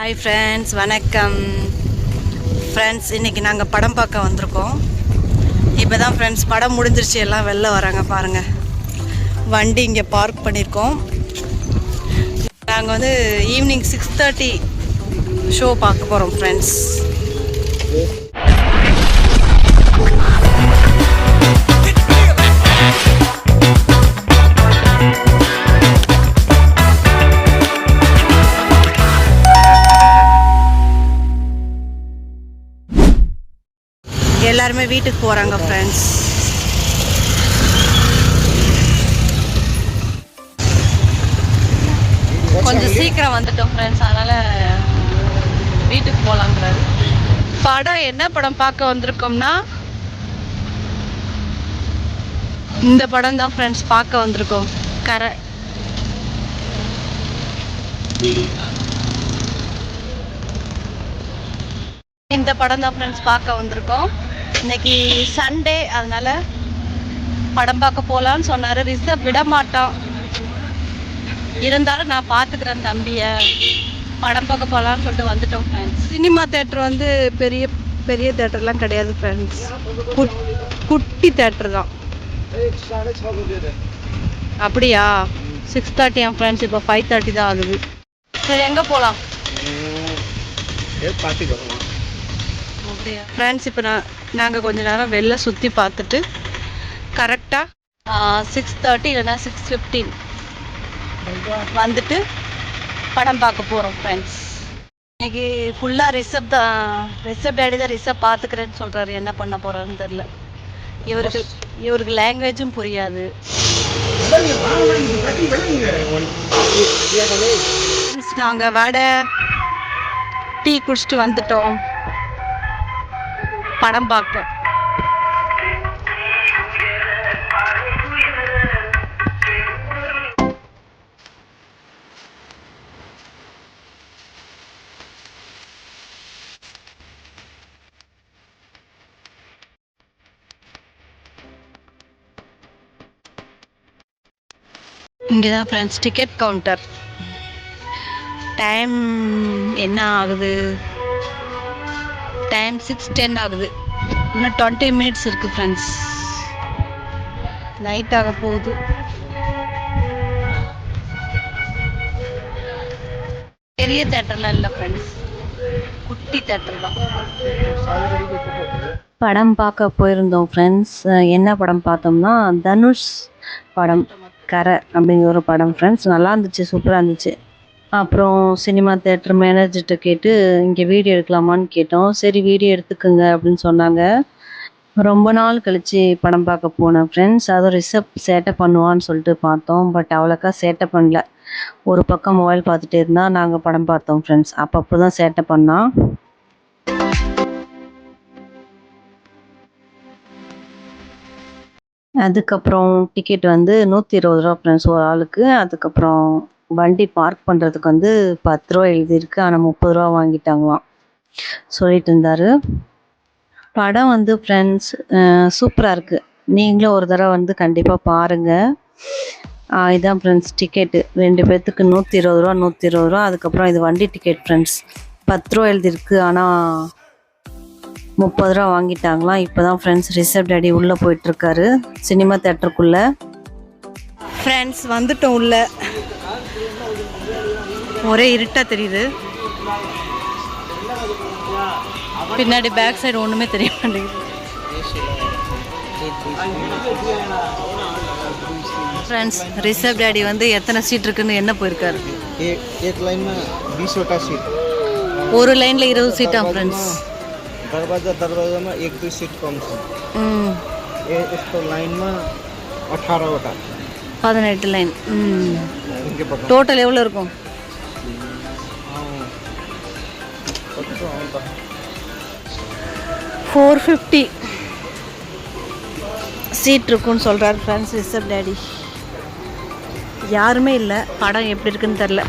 Hi friends, வணக்கம் friends. இன்றைக்கி நாங்கள் படம் பார்க்க வந்திருக்கோம். இப்போ தான் ஃப்ரெண்ட்ஸ் படம் முடிஞ்சிருச்சு, எல்லாம் வெளில வராங்க பாருங்கள். வண்டி இங்கே பார்க் பண்ணியிருக்கோம். நாங்கள் வந்து ஈவினிங் 6:30 ஷோ பார்க்க போகிறோம் ஃப்ரெண்ட்ஸ். எல்லாருமே வீட்டுக்கு போகிறாங்க ஃப்ரெண்ட்ஸ். கொஞ்சம் சீக்கிரம் வந்துட்டோம் ஃப்ரெண்ட்ஸ், அதனால் வீட்டுக்கு போகலாங்கிறாரு. படம் என்ன படம் பார்க்க வந்திருக்கோம்னா இந்த படம் தான் ஃப்ரெண்ட்ஸ் பார்க்க வந்திருக்கோம். கரை. இந்த படம் தான் ஃப்ரெண்ட்ஸ் பார்க்க வந்திருக்கோம். இன்னைக்கு சண்டே, அதனால படம் பார்க்க போகலான்னு சொன்னார். ரிசர்வ் விட மாட்டான், இருந்தாலும் நான் பார்த்துக்கிறேன் தம்பியை, படம் பார்க்க போகலான்னு சொல்லிட்டு வந்துட்டோம் ஃப்ரெண்ட்ஸ். சினிமா தேட்டர் வந்து பெரிய பெரிய தேட்டர்லாம் கிடையாது ஃப்ரெண்ட்ஸ், குட்டி தேட்டர் தான். அப்படியா? 6:30 ஃப்ரெண்ட்ஸ், இப்போ 5:30 தான் ஆகுது. சரி, எங்கே போகலாம் ஃப்ரெண்ட்ஸ்? இப்போ நாங்கள் கொஞ்ச நேரம் வெளில சுற்றி பார்த்துட்டு கரெக்டாக 6:30 இல்லைன்னா 6:15 வந்துட்டு படம் பார்க்க போகிறோம் ஃப்ரெண்ட்ஸ். இன்னைக்கு ஃபுல்லாக ரிசர்வ் தான். ரிசர்வ் டேடி தான் ரிசர்வ் பார்த்துக்கிறேன்னு சொல்கிறாரு. என்ன பண்ண போகிறாருன்னு தெரில. இவருக்கு லாங்குவேஜும் புரியாது. நாங்கள் வடை டீ குடிச்சிட்டு வந்துட்டோம் படம் பார்க்க. இங்கே தான் ஃப்ரெண்ட்ஸ் டிக்கெட் கவுண்டர். டைம் என்ன ஆகுது? டைம் 6:10 ஆகுது. இன்னும் 20 மினிட்ஸ் இருக்குது ஃப்ரெண்ட்ஸ். நைட் ஆக போகுது. பெரிய தேட்டர்லாம் இல்லை ஃப்ரெண்ட்ஸ், குட்டி தேட்டர் தான். படம் பார்க்க போயிருந்தோம் ஃப்ரெண்ட்ஸ். என்ன படம் பார்த்தோம்னா தனுஷ் படம் கரை அப்படிங்கிற ஒரு படம் ஃப்ரெண்ட்ஸ். நல்லா இருந்துச்சு, சூப்பராக இருந்துச்சு. அப்புறம் சினிமா தேட்டர் மேனேஜர்கிட்ட கேட்டு இங்கே வீடியோ எடுக்கலாமான்னு கேட்டோம். சரி, வீடியோ எடுத்துக்குங்க அப்படின்னு சொன்னாங்க. ரொம்ப நாள் கழித்து படம் பார்க்க போனேன் ஃப்ரெண்ட்ஸ். அதுவும் ரிசர்வ் சேட்டை பண்ணுவான்னு சொல்லிட்டு பார்த்தோம். பட் அவ்வளோக்கா சேட்டை பண்ணல. ஒரு பக்கம் மொபைல் பார்த்துட்டே இருந்தால் நாங்கள் படம் பார்த்தோம் ஃப்ரெண்ட்ஸ். அப்பப்போ தான் சேட்டை பண்ணான். அதுக்கப்புறம் டிக்கெட் வந்து 120 ரூபா ஃப்ரெண்ட்ஸ் ஒரு ஆளுக்கு. அதுக்கப்புறம் வண்டி பார்க் பண்ணுறதுக்கு வந்து 10 ரூபா எழுதியிருக்கு, ஆனால் 30 ரூபா வாங்கிட்டாங்களாம் சொல்லிட்டு இருந்தார். படம் வந்து ஃப்ரெண்ட்ஸ் சூப்பராக இருக்குது. நீங்களும் ஒரு தடவை வந்து கண்டிப்பாக பாருங்கள். இதான் ஃப்ரெண்ட்ஸ் டிக்கெட்டு. 2 பேர்த்துக்கு 120 ரூபா 120 ரூபா. அதுக்கப்புறம் இது வண்டி டிக்கெட் ஃப்ரெண்ட்ஸ். 10 ரூபா எழுதியிருக்கு, ஆனால் 30 ரூபா வாங்கிட்டாங்களாம். இப்போ தான் ஃப்ரெண்ட்ஸ் ரிசர்வ் டேடி உள்ளே போயிட்டுருக்காரு சினிமா தேட்டருக்குள்ளே. ஃப்ரெண்ட்ஸ் வந்துட்டோம் உள்ள. ஒரே இருட்டாக தெரியுது. பின்னாடி பேக் சைடு ஒன்றுமே தெரிய மாட்டேங்குது ஃப்ரெண்ட்ஸ். ரிசர்வ் டேடி வந்து எத்தனை சீட் இருக்குன்னு என்ன போயிருக்காரு. ஒரு லைனில் 20 சீட்டா ஃப்ரெண்ட்ஸ். दरवाजा में 1-2 सीट कम थी। इसको लाइन में 18 லைன். டோட்டல் எவ்வளோ இருக்கும்? 450 சீட் இருக்குன்னு சொல்கிறார் ஃப்ரெண்ட்ஸ் ரிசர்வ் டேடி. யாருமே இல்லை. படம் எப்படி இருக்குன்னு தெரில.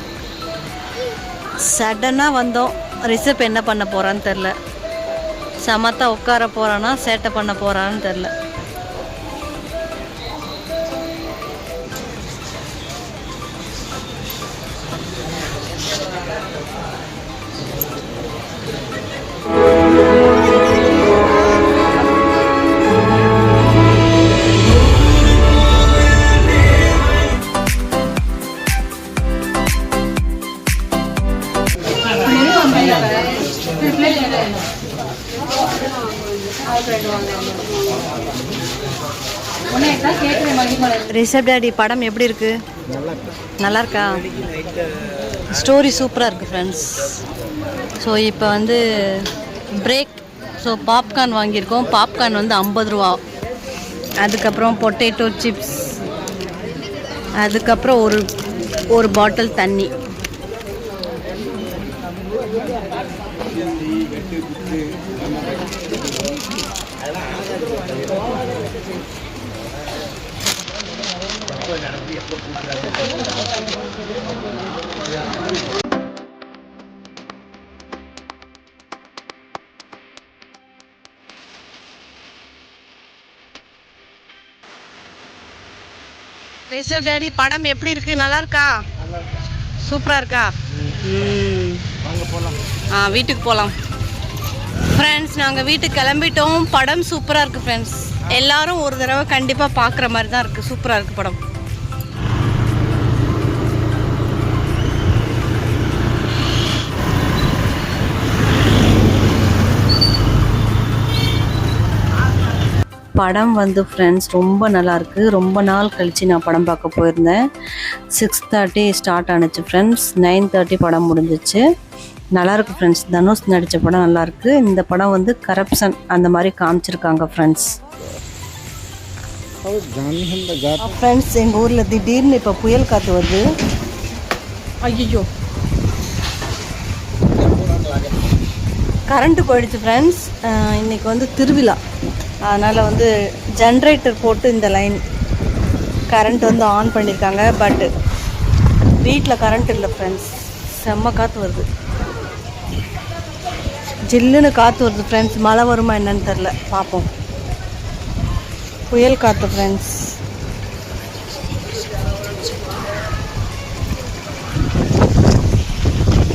சடனாக வந்தோம். ரிசர்வ் என்ன பண்ண போகிறான்னு தெரில. சமத்தா உட்கார போகிறானா சேட்டை பண்ண போகிறான்னு தெரில. ரிஷப் டாடி படம் எப்படி இருக்கு? நல்லா இருக்கா? ஸ்டோரி சூப்பராக இருக்குது ஃப்ரெண்ட்ஸ். ஸோ இப்போ வந்து பிரேக். ஸோ பாப்கார்ன் வாங்கியிருக்கோம். பாப்கார்ன் வந்து 50 ரூபா. அதுக்கப்புறம் பொட்டேட்டோ சிப்ஸ், அதுக்கப்புறம் ஒரு பாட்டில் தண்ணி. ரிஷப் டாடி படம் எப்படி இருக்கு? நல்லா இருக்கா? சூப்பரா இருக்கா? வீட்டுக்கு போகலாம் ஃப்ரெண்ட்ஸ். நாங்கள் வீட்டுக்கு கிளம்பிட்டோம். படம் சூப்பராக இருக்குது ஃப்ரெண்ட்ஸ். எல்லாரும் ஒரு தடவை கண்டிப்பாக பார்க்குற மாதிரி தான் இருக்குது. சூப்பராக இருக்குது படம். படம் வந்து ஃப்ரெண்ட்ஸ் ரொம்ப நல்லாயிருக்கு. ரொம்ப நாள் கழித்து நான் படம் பார்க்க போயிருந்தேன். 6:30 ஸ்டார்ட் ஆனிச்சு ஃப்ரெண்ட்ஸ். 9:30 படம் முடிஞ்சிச்சு. நல்லாயிருக்கு ஃப்ரெண்ட்ஸ். தனுஷ் நடித்த படம் நல்லாயிருக்கு. இந்த படம் வந்து கரப்ஷன் அந்த மாதிரி காமிச்சிருக்காங்க ஃப்ரெண்ட்ஸ். ஃப்ரெண்ட்ஸ் எங்கள் ஊரில் திடீர்னு இப்போ புயல் காற்று வருது. ஐயோ, கரண்ட்டு போயிடுச்சு ஃப்ரெண்ட்ஸ். இன்றைக்கி வந்து திருவிழா, அதனால் வந்து ஜென்ரேட்டர் போட்டு இந்த லைன் கரண்ட் வந்து ஆன் பண்ணியிருக்காங்க. பட்டு வீட்டில் கரண்ட் இல்லை ஃப்ரெண்ட்ஸ். செம்ம காற்று வருது, ஜில்லுன்னு காற்று வருது ஃப்ரெண்ட்ஸ். மழை வருமா என்னன்னு தெரில, பார்ப்போம். புயல் காற்று ஃப்ரெண்ட்ஸ்.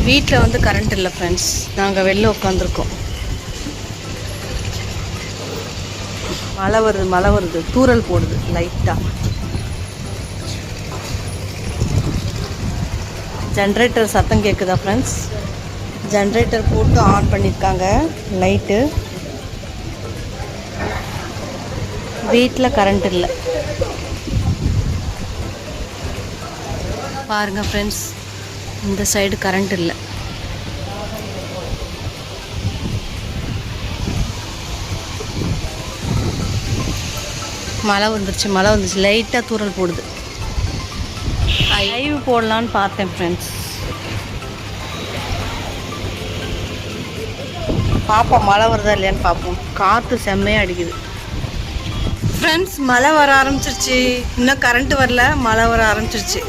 வீட்டில் வந்து கரண்ட் இல்லை ஃப்ரெண்ட்ஸ். நாங்கள் வெளில உட்காந்துருக்கோம். மழை வருது, தூறல் போடுது லைட்டாக. ஜென்ரேட்டர் சத்தம் கேட்குதா ஃப்ரெண்ட்ஸ்? ஜென்ரேட்டர் போட்டு ஆன் பண்ணியிருக்காங்க லைட்டு. வீட்டில் கரண்ட் இல்லை பாருங்கள் ஃப்ரெண்ட்ஸ். இந்த சைடு கரண்ட் இல்லை. மழை வந்துருச்சு லைட்டாக தூறல் போடுது. லைவ் போடலான்னு பார்த்தேன் ஃப்ரெண்ட்ஸ். பார்ப்போம் மழை வருதா இல்லையான்னு பார்ப்போம். காற்று செம்மையாக அடிக்குது ஃப்ரெண்ட்ஸ். மழை வர ஆரம்பிச்சிருச்சு. இன்னும் கரண்ட்டு வரல, மழை வர ஆரம்பிச்சிருச்சு.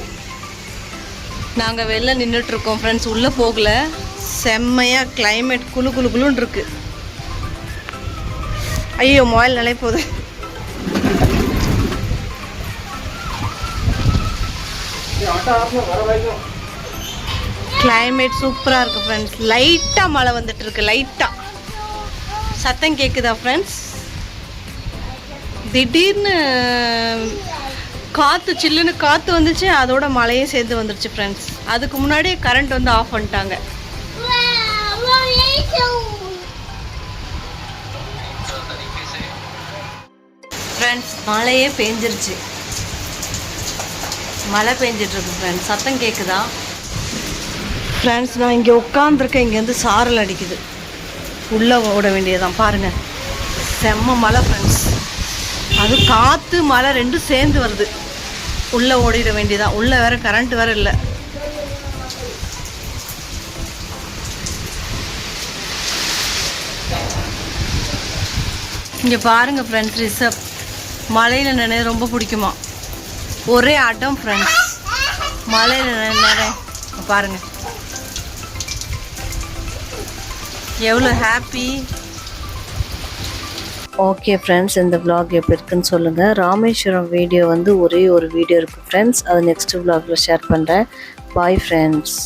நாங்கள் வெளில நின்றுட்டுருக்கோம் ஃப்ரெண்ட்ஸ். உள்ளே போகல. செம்மையாக கிளைமேட் குளுன்னு இருக்கு. ஐயோ, மொபைல் நிலை போகுது. கிளைமேட் சூப்பராக இருக்குது ஃப்ரெண்ட்ஸ். லைட்டாக மழை வந்துட்டுருக்கு. லைட்டாக சத்தம் கேட்குதா ஃப்ரெண்ட்ஸ்? திடீர்னு காற்று, சில்லுன்னு காற்று வந்துச்சு. அதோட மழையும் சேர்ந்து வந்துருச்சு ஃப்ரெண்ட்ஸ். அதுக்கு முன்னாடி கரண்ட் வந்து ஆஃப் பண்ணிட்டாங்க. ஃப்ரெண்ட்ஸ் மழையே பெஞ்சிருச்சு. மழை பெஞ்சிட்ருக்கு ஃப்ரெண்ட்ஸ். சத்தம் கேட்குதா ஃப்ரெண்ட்ஸ்? நான் இங்கே உட்காந்துருக்கேன். இங்கேருந்து சாரல் அடிக்குது. உள்ளே ஓட வேண்டியதான். பாருங்கள், செம்ம மழை ஃப்ரெண்ட்ஸ். அது காற்று மழை ரெண்டும் சேர்ந்து வருது. உள்ளே ஓடிட வேண்டியதான். உள்ளே வேறு கரண்ட் வேறு இல்லை. இங்கே பாருங்கள் ஃப்ரெண்ட்ஸ். ரிஷப் மழையில் நினைவு ரொம்ப பிடிக்குமா? ஒரே அடம் ஃப்ரெண்ட்ஸ். மழையில் நினைவு பாருங்கள் எவ்வளோ ஹாப்பி. ஓகே ஃப்ரெண்ட்ஸ், இந்த vlog எப்படி இருக்குன்னு சொல்லுங்கள். ராமேஸ்வரம் வீடியோ வந்து ஒரே ஒரு வீடியோ இருக்குது ஃப்ரெண்ட்ஸ். அது நெக்ஸ்ட் vlogல ஷேர் பண்ணுறேன். Bye friends.